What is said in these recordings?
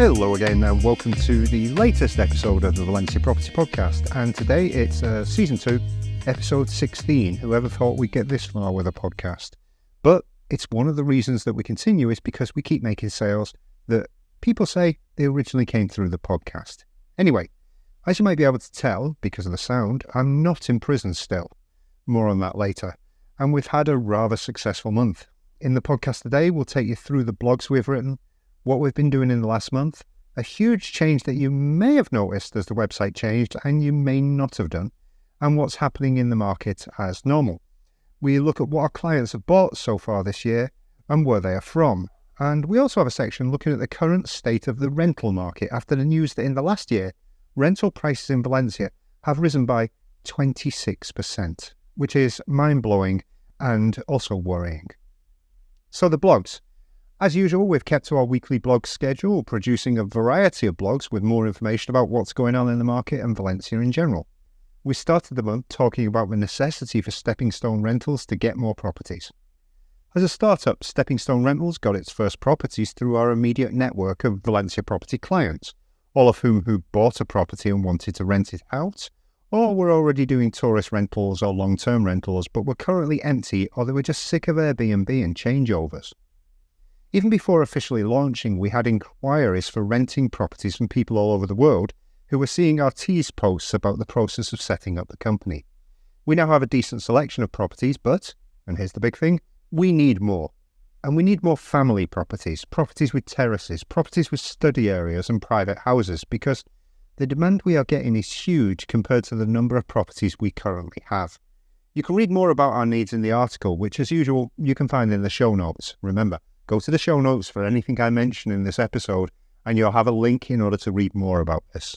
Hello again and welcome to the latest episode of the Valencia Property Podcast, and today it's Season 2, Episode 16. Whoever thought we'd get this far with a podcast? But it's one of the reasons that we continue is because we keep making sales that people say they originally came through the podcast. Anyway, as you might be able to tell because of the sound, I'm not in prison still. More on that later. And we've had a rather successful month. In the podcast today, we'll take you through the blogs we've written, what we've been doing in the last month, a huge change that you may have noticed as the website changed and you may not have done, and what's happening in the market as normal. We look at what our clients have bought so far this year and where they are from. And we also have a section looking at the current state of the rental market after the news that in the last year, rental prices in Valencia have risen by 26%, which is mind-blowing and also worrying. So the blogs. As usual, we've kept to our weekly blog schedule, producing a variety of blogs with more information about what's going on in the market and Valencia in general. We started the month talking about the necessity for Stepping Stone Rentals to get more properties. As a startup, Stepping Stone Rentals got its first properties through our immediate network of Valencia Property clients, all of whom who bought a property and wanted to rent it out, or were already doing tourist rentals or long-term rentals but were currently empty, or they were just sick of Airbnb and changeovers. Even before officially launching, we had inquiries for renting properties from people all over the world who were seeing our tease posts about the process of setting up the company. We now have a decent selection of properties, but, and here's the big thing, we need more. And we need more family properties, properties with terraces, properties with study areas and private houses, because the demand we are getting is huge compared to the number of properties we currently have. You can read more about our needs in the article, which as usual, you can find in the show notes. Remember, go to the show notes for anything I mention in this episode, and you'll have a link in order to read more about this.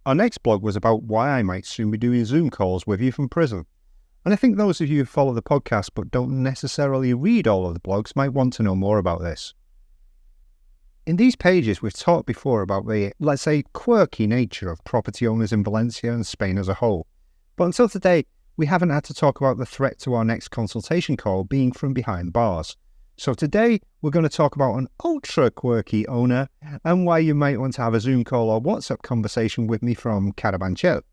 Our next blog was about why I might soon be doing Zoom calls with you from prison. And I think those of you who follow the podcast but don't necessarily read all of the blogs might want to know more about this. In these pages, we've talked before about the, let's say, quirky nature of property owners in Valencia and Spain as a whole. But until today, we haven't had to talk about the threat to our next consultation call being from behind bars. So today, we're going to talk about an ultra-quirky owner and why you might want to have a Zoom call or WhatsApp conversation with me from Cabanyal.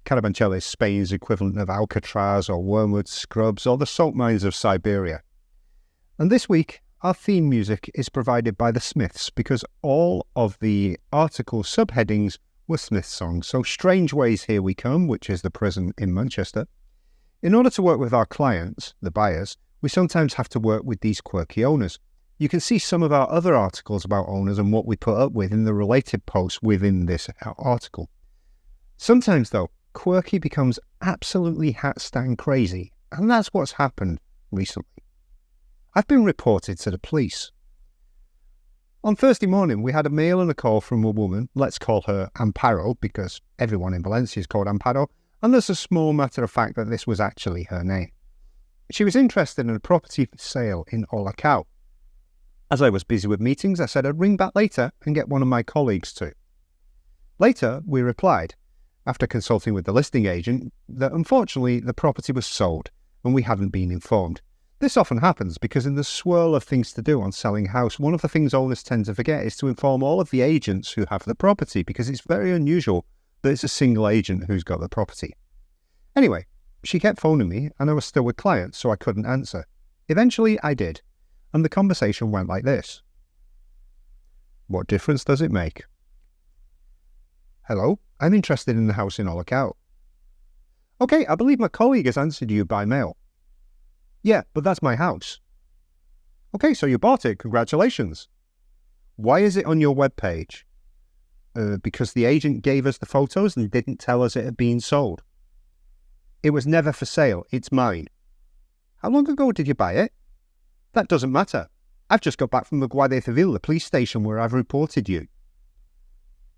Cabanyal is Spain's equivalent of Alcatraz or Wormwood Scrubs or the salt mines of Siberia. And this week, our theme music is provided by the Smiths because all of the article subheadings were Smiths songs. So Strange Ways Here We Come, which is the prison in Manchester. In order to work with our clients, the buyers, we sometimes have to work with these quirky owners. You can see some of our other articles about owners and what we put up with in the related posts within this article. Sometimes, though, quirky becomes absolutely hat-stand crazy, and that's what's happened recently. I've been reported to the police. On Thursday morning, we had a mail and a call from a woman, let's call her Amparo, because everyone in Valencia is called Amparo, and there's a small matter of fact that this was actually her name. She was interested in a property for sale in Olacau. As I was busy with meetings, I said I'd ring back later and get one of my colleagues to. Later, we replied, after consulting with the listing agent, that unfortunately the property was sold and we hadn't been informed. This often happens because in the swirl of things to do on selling a house, one of the things owners tend to forget is to inform all of the agents who have the property because it's very unusual that it's a single agent who's got the property. Anyway, she kept phoning me and I was still with clients, so I couldn't answer. Eventually, I did, and the conversation went like this. What difference does it make? Hello, I'm interested in the house in Olacau. Okay, I believe my colleague has answered you by mail. Yeah, but that's my house. Okay, so you bought it, congratulations. Why is it on your webpage? Because the agent gave us the photos and didn't tell us it had been sold. It was never for sale, it's mine. How long ago did you buy it? That doesn't matter. I've just got back from the Guardia Civil, the police station where I've reported you.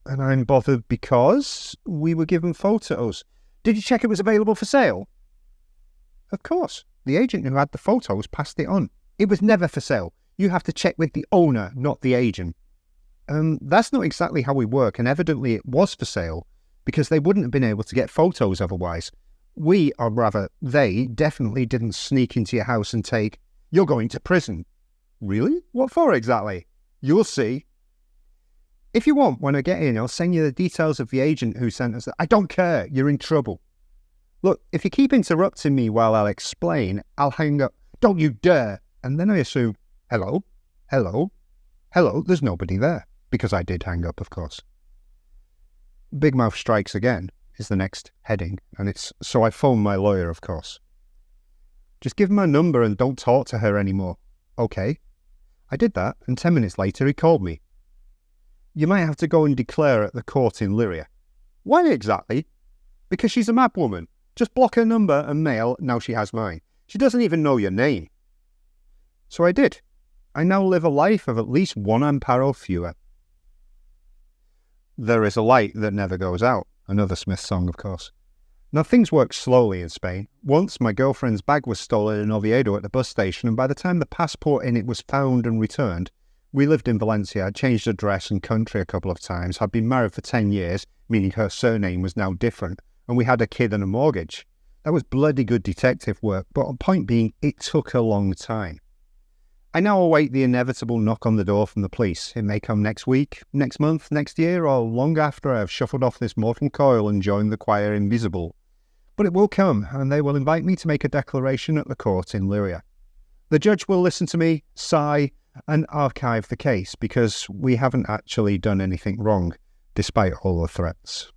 And I'm bothered because we were given photos. Did you check it was available for sale? Of course. The agent who had the photos passed it on. It was never for sale. You have to check with the owner, not the agent. That's not exactly how we work, and evidently it was for sale because they wouldn't have been able to get photos otherwise. We, or rather, they definitely didn't sneak into your house and take, "You're going to prison." Really? What for exactly? You'll see. If you want, when I get in, I'll send you the details of the agent who sent us. I don't care. You're in trouble. Look, if you keep interrupting me while I'll explain, I'll hang up. Don't you dare. And then I assume, hello, hello, hello, there's nobody there. Because I did hang up, of course. Big Mouth Strikes Again is the next heading, and it's so I phoned my lawyer, of course. Just give him my number and don't talk to her anymore. Okay. I did that, and 10 minutes later he called me. You might have to go and declare at the court in Lyria. Why exactly? Because she's a mad woman. Just block her number and mail, now she has mine. She doesn't even know your name. So I did. I now live a life of at least 1 ampere fewer. There is a light that never goes out. Another Smith song, of course. Now, things work slowly in Spain. Once, my girlfriend's bag was stolen in Oviedo at the bus station, and by the time the passport in it was found and returned, we lived in Valencia. I'd changed address and country a couple of times. I'd been married for 10 years, meaning her surname was now different, and we had a kid and a mortgage. That was bloody good detective work, but the point being, it took a long time. I now await the inevitable knock on the door from the police. It may come next week, next month, next year, or long after I have shuffled off this mortal coil and joined the choir invisible. But it will come, and they will invite me to make a declaration at the court in Lyria. The judge will listen to me, sigh, and archive the case, because we haven't actually done anything wrong, despite all the threats.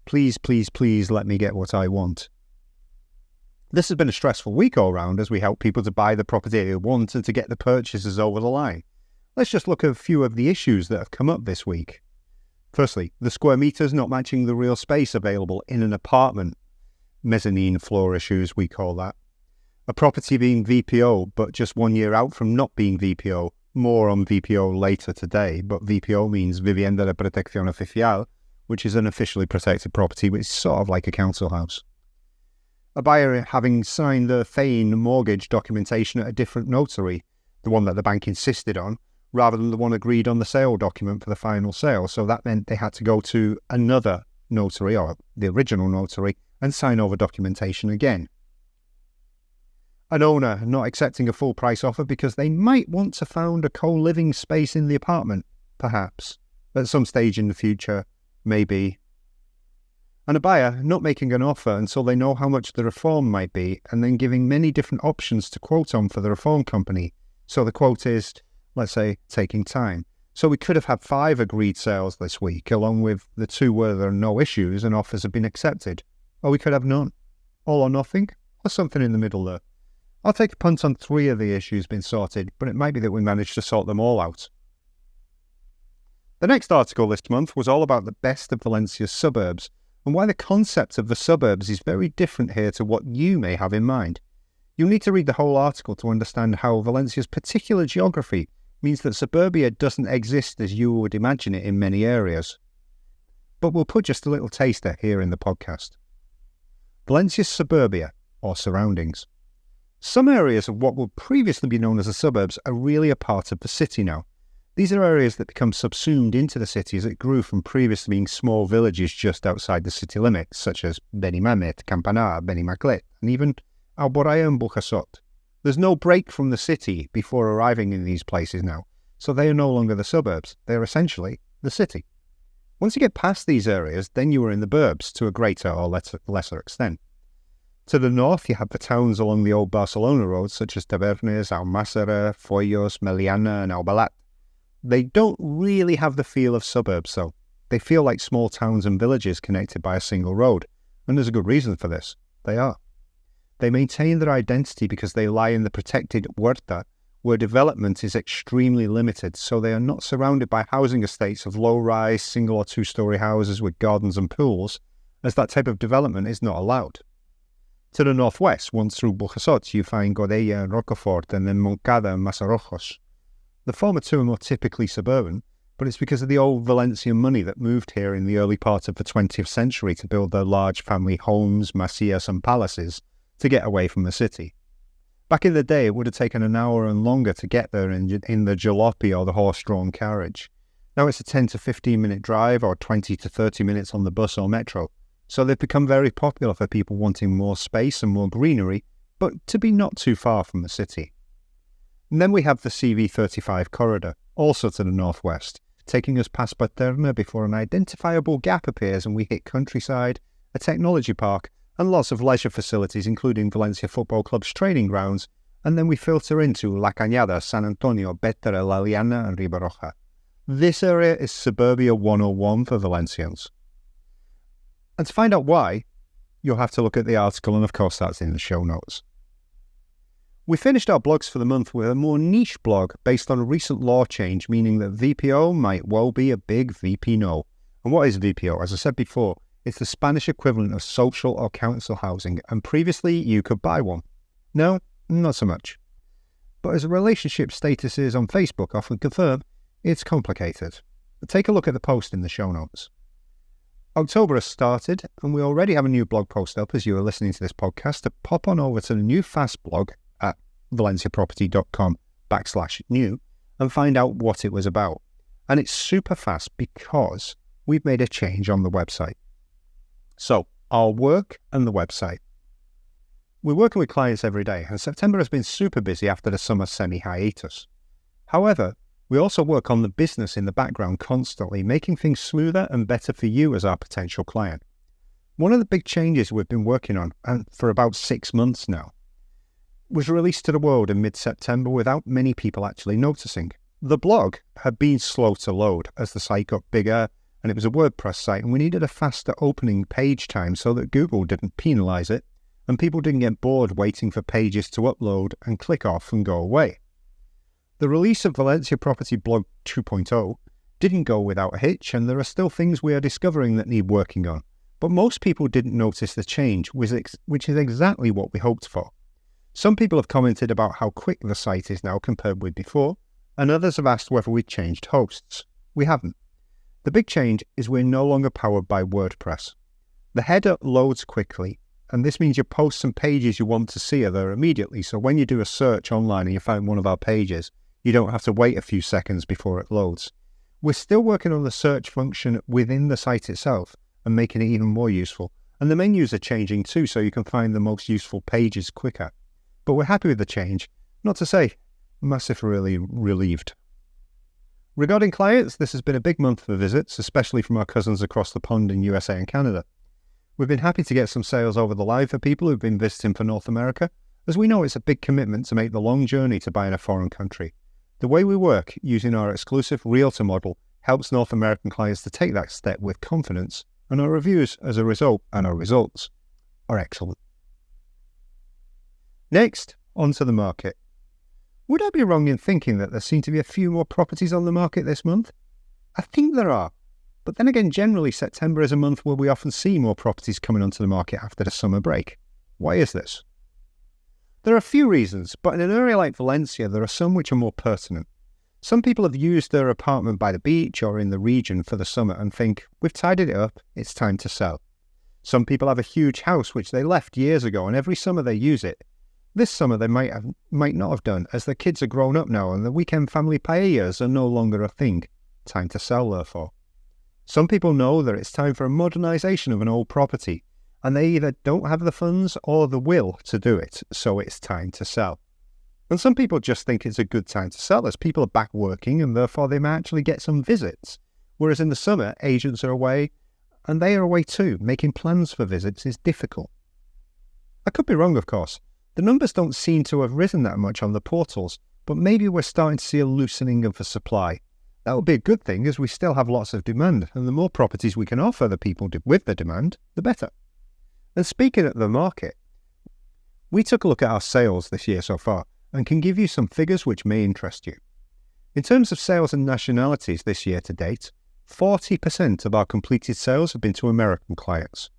Please, please, please let me get what I want. This has been a stressful week all round as we help people to buy the property they want and to get the purchases over the line. Let's just look at a few of the issues that have come up this week. Firstly, the square meters not matching the real space available in an apartment. Mezzanine floor issues, we call that. A property being VPO, but just 1 year out from not being VPO. More on VPO later today, but VPO means Vivienda de Protección Oficial, which is an officially protected property, which is sort of like a council house. A buyer having signed the FAIN mortgage documentation at a different notary, the one that the bank insisted on, rather than the one agreed on the sale document for the final sale. So that meant they had to go to another notary, or the original notary, and sign over documentation again. An owner not accepting a full price offer because they might want to found a co-living space in the apartment, perhaps, at some stage in the future, maybe. And a buyer not making an offer until they know how much the reform might be, and then giving many different options to quote on for the reform company. So the quote is, let's say, taking time. So we could have had 5 agreed sales this week, along with the 2 where there are no issues and offers have been accepted. Or we could have none. All or nothing, or something in the middle there. I'll take a punt on 3 of the issues being sorted, but it might be that we managed to sort them all out. The next article this month was all about the best of Valencia's suburbs, and why the concept of the suburbs is very different here to what you may have in mind. You'll need to read the whole article to understand how Valencia's particular geography means that suburbia doesn't exist as you would imagine it in many areas. But we'll put just a little taster here in the podcast. Valencia's suburbia, or surroundings. Some areas of what would previously be known as the suburbs are really a part of the city now. These are areas that become subsumed into the city as it grew from previously being small villages just outside the city limits, such as Benimàmet, Campanar, Benimaclet, and even Alboraya and Burjasot. There's no break from the city before arriving in these places now, so they are no longer the suburbs, they are essentially the city. Once you get past these areas, then you are in the burbs to a greater or lesser extent. To the north, you have the towns along the old Barcelona roads, such as Tavernes, Almàssera, Foyos, Meliana, and Albalat. They don't really have the feel of suburbs, though. They feel like small towns and villages connected by a single road, and there's a good reason for this. They are. They maintain their identity because they lie in the protected huerta, where development is extremely limited, so they are not surrounded by housing estates of low-rise, single or two-storey houses with gardens and pools, as that type of development is not allowed. To the northwest, once through Burjasot, you find Godella and Rocafort, and then Moncada and Mazarrojos. The former 2 are more typically suburban, but it's because of the old Valencian money that moved here in the early part of the 20th century to build their large family homes, macias and palaces to get away from the city. Back in the day, it would have taken an hour and longer to get there in the jalopy or the horse-drawn carriage. Now it's a 10 to 15 minute drive or 20 to 30 minutes on the bus or metro, so they've become very popular for people wanting more space and more greenery, but to be not too far from the city. And then we have the CV35 corridor, also to the northwest, taking us past Paterna before an identifiable gap appears and we hit countryside, a technology park, and lots of leisure facilities including Valencia Football Club's training grounds, and then we filter into La Cañada, San Antonio, Bétera, La Liana and Ribarroja. This area is Suburbia 101 for Valencians. And to find out why, you'll have to look at the article, and of course that's in the show notes. We finished our blogs for the month with a more niche blog based on a recent law change, meaning that VPO might well be a big VP no. And what is VPO? As I said before, it's the Spanish equivalent of social or council housing, and previously you could buy one. No, not so much. But as relationship statuses on Facebook often confirm, it's complicated. Take a look at the post in the show notes. October has started, and we already have a new blog post up as you are listening to this podcast. To pop on over to the new fast blog at valenciaproperty.com/new and find out what it was about. And it's super fast because we've made a change on the website. So, our work and the website. We're working with clients every day, and September has been super busy after the summer semi-hiatus. However, we also work on the business in the background constantly, making things smoother and better for you as our potential client. One of the big changes we've been working on, and for about 6 months now, was released to the world in mid-September without many people actually noticing. The blog had been slow to load as the site got bigger, and it was a WordPress site, and we needed a faster opening page time so that Google didn't penalise it, and people didn't get bored waiting for pages to upload and click off and go away. The release of Valencia Property Blog 2.0 didn't go without a hitch, and there are still things we are discovering that need working on, but most people didn't notice the change, which is exactly what we hoped for. Some people have commented about how quick the site is now compared with before, and others have asked whether we'd changed hosts. We haven't. The big change is we're no longer powered by WordPress. The header loads quickly, and this means your posts and pages you want to see are there immediately, so when you do a search online and you find one of our pages, you don't have to wait a few seconds before it loads. We're still working on the search function within the site itself and making it even more useful, and the menus are changing too so you can find the most useful pages quicker. But we're happy with the change, not to say massively relieved. Regarding clients, this has been a big month for visits, especially from our cousins across the pond in USA and Canada. We've been happy to get some sales over the line for people who've been visiting for North America, as we know it's a big commitment to make the long journey to buy in a foreign country. The way we work, using our exclusive realtor model, helps North American clients to take that step with confidence, and our reviews as a result and our results are excellent. Next, onto the market. Would I be wrong in thinking that there seem to be a few more properties on the market this month? I think there are, but then again, generally September is a month where we often see more properties coming onto the market after the summer break. Why is this? There are a few reasons, but in an area like Valencia, there are some which are more pertinent. Some people have used their apartment by the beach or in the region for the summer and think, we've tidied it up, it's time to sell. Some people have a huge house which they left years ago and every summer they use it. This summer they might not have done, as their kids are grown up now and the weekend family paellas are no longer a thing. Time to sell, therefore. Some people know that it's time for a modernisation of an old property, and they either don't have the funds or the will to do it, so it's time to sell. And some people just think it's a good time to sell, as people are back working and therefore they may actually get some visits. Whereas in the summer, agents are away, and they are away too. Making plans for visits is difficult. I could be wrong, of course. The numbers don't seem to have risen that much on the portals, but maybe we're starting to see a loosening of the supply. That would be a good thing, as we still have lots of demand, and the more properties we can offer the people with the demand, the better. And speaking of the market, we took a look at our sales this year so far, and can give you some figures which may interest you. In terms of sales and nationalities this year to date, 40% of our completed sales have been to American clients,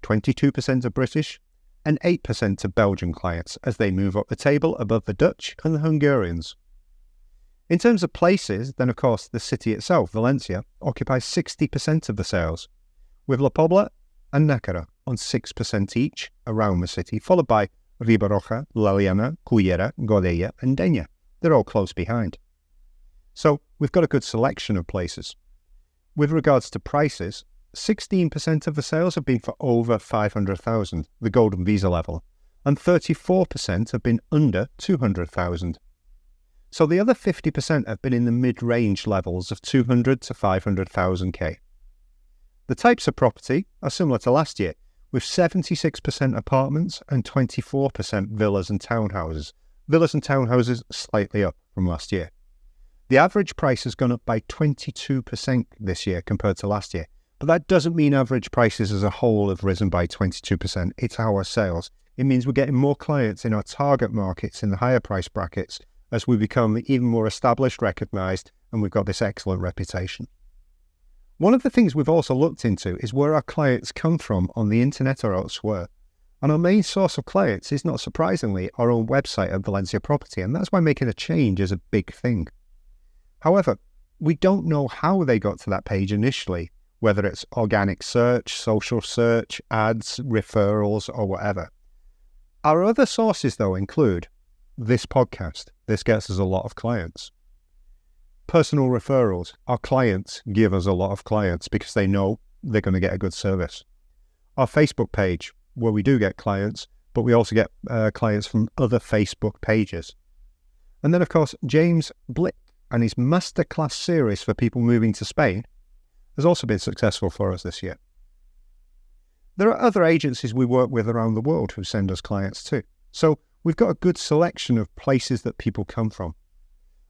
22% are British, and 8% to Belgian clients as they move up the table above the Dutch and the Hungarians. In terms of places, then of course the city itself, Valencia, occupies 60% of the sales, with La Pobla and Nácara on 6% each around the city, followed by Ribarroja, La Liana, Cullera, Godella and Denia. They're all close behind. So we've got a good selection of places. With regards to prices, 16% of the sales have been for over 500,000, the golden visa level, and 34% have been under 200,000. So the other 50% have been in the mid-range levels of 200 to 500,000 K. The types of property are similar to last year, with 76% apartments and 24% villas and townhouses. Villas and townhouses slightly up from last year. The average price has gone up by 22% this year compared to last year. But that doesn't mean average prices as a whole have risen by 22%. It's our sales. It means we're getting more clients in our target markets in the higher price brackets as we become even more established, recognised, and we've got this excellent reputation. One of the things we've also looked into is where our clients come from on the internet or elsewhere. And our main source of clients is, not surprisingly, our own website at Valencia Property, and that's why making a change is a big thing. However, we don't know how they got to that page initially, whether it's organic search, social search, ads, referrals, or whatever. Our other sources, though, include this podcast. This gets us a lot of clients. Personal referrals. Our clients give us a lot of clients because they know they're going to get a good service. Our Facebook page, where we do get clients, but we also get clients from other Facebook pages. And then, of course, James Blick and his masterclass series for people moving to Spain has also been successful for us this year. There are other agencies we work with around the world who send us clients too. So we've got a good selection of places that people come from.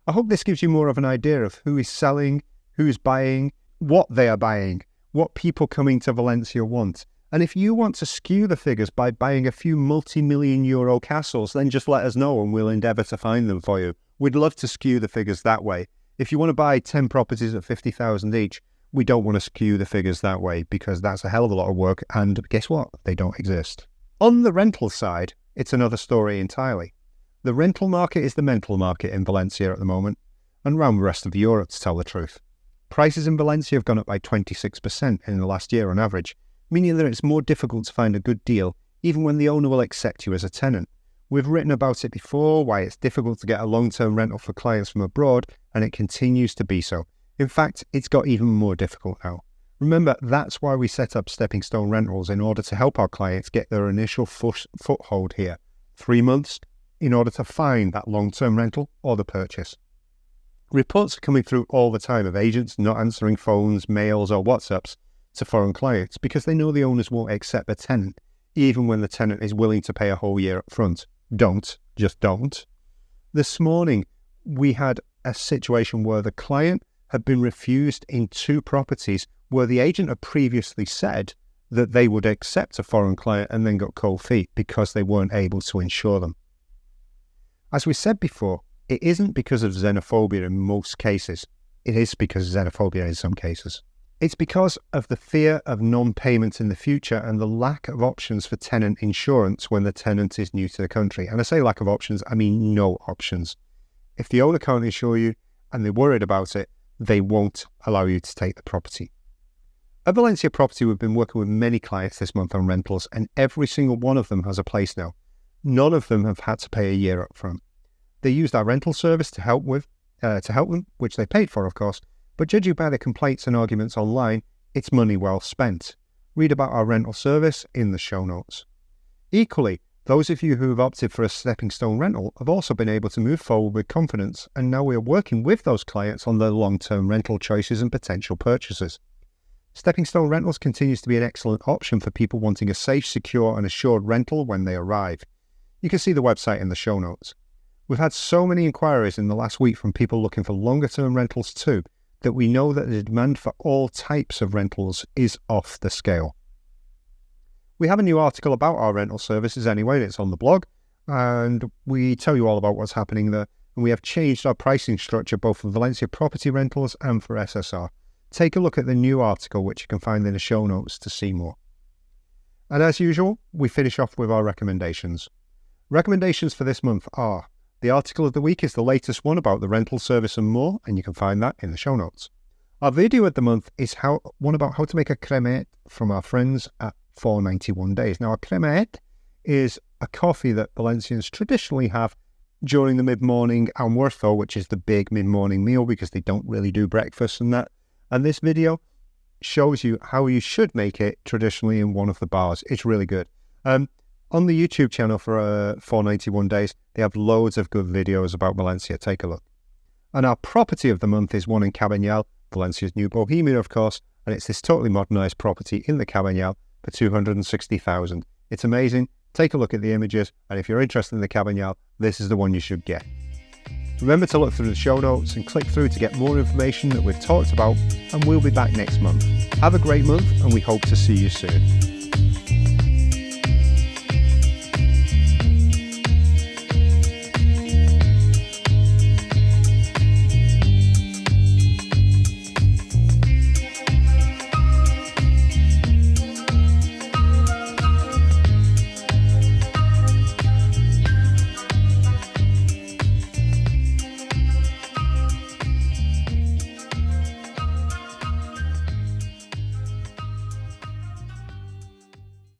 I hope this gives you more of an idea of who is selling, who is buying, what they are buying, what people coming to Valencia want. And if you want to skew the figures by buying a few multi-million euro castles, then just let us know and we'll endeavour to find them for you. We'd love to skew the figures that way. If you want to buy 10 properties at 50,000 each, we don't want to skew the figures that way because that's a hell of a lot of work, and guess what? They don't exist. On the rental side, it's another story entirely. The rental market is the mental market in Valencia at the moment, and around the rest of Europe, to tell the truth. Prices in Valencia have gone up by 26% in the last year on average, meaning that it's more difficult to find a good deal even when the owner will accept you as a tenant. We've written about it before, why it's difficult to get a long-term rental for clients from abroad, and it continues to be so. In fact, it's got even more difficult now. Remember, that's why we set up Stepping Stone Rentals, in order to help our clients get their initial foothold here. 3 months in order to find that long-term rental or the purchase. Reports are coming through all the time of agents not answering phones, mails or WhatsApps to foreign clients because they know the owners won't accept a tenant, even when the tenant is willing to pay a whole year up front. Just don't. This morning, we had a situation where the client had been refused in 2 properties where the agent had previously said that they would accept a foreign client and then got cold feet because they weren't able to insure them. As we said before, it isn't because of xenophobia in most cases. It is because of xenophobia in some cases. It's because of the fear of non-payment in the future and the lack of options for tenant insurance when the tenant is new to the country. And I say lack of options, I mean no options. If the owner can't insure you and they're worried about it, they won't allow you to take the property. At Valencia Property, we've been working with many clients this month on rentals, and every single one of them has a place now. None of them have had to pay a year up front. They used our rental service to help them, which they paid for, of course, but judging by the complaints and arguments online, it's money well spent. Read about our rental service in the show notes. Equally, those of you who have opted for a stepping stone rental have also been able to move forward with confidence, and now we are working with those clients on their long-term rental choices and potential purchases. Stepping Stone Rentals continues to be an excellent option for people wanting a safe, secure and assured rental when they arrive. You can see the website in the show notes. We've had so many inquiries in the last week from people looking for longer-term rentals too, that we know that the demand for all types of rentals is off the scale. We have a new article about our rental services anyway, and it's on the blog, and we tell you all about what's happening there, and we have changed our pricing structure both for Valencia Property Rentals and for SSR. Take a look at the new article, which you can find in the show notes to see more. And as usual, we finish off with our recommendations. Recommendations for this month are: the article of the week is the latest one about the rental service and more, and you can find that in the show notes. Our video of the month is one about how to make a Cremaet from our friends at 491 Days. Now, a Cremaet is a coffee that Valencians traditionally have during the mid-morning almuerzo, which is the big mid-morning meal because they don't really do breakfast and that. And this video shows you how you should make it traditionally in one of the bars. It's really good. On the YouTube channel for 491 Days, they have loads of good videos about Valencia. Take a look. And our property of the month is one in Cabanyal, Valencia's new bohemia, of course, and it's this totally modernised property in the Cabanyal for $260,000. It's amazing. Take a look at the images, and if you're interested in the Cabanyal, this is the one you should get. Remember to look through the show notes and click through to get more information that we've talked about, and we'll be back next month. Have a great month, and we hope to see you soon.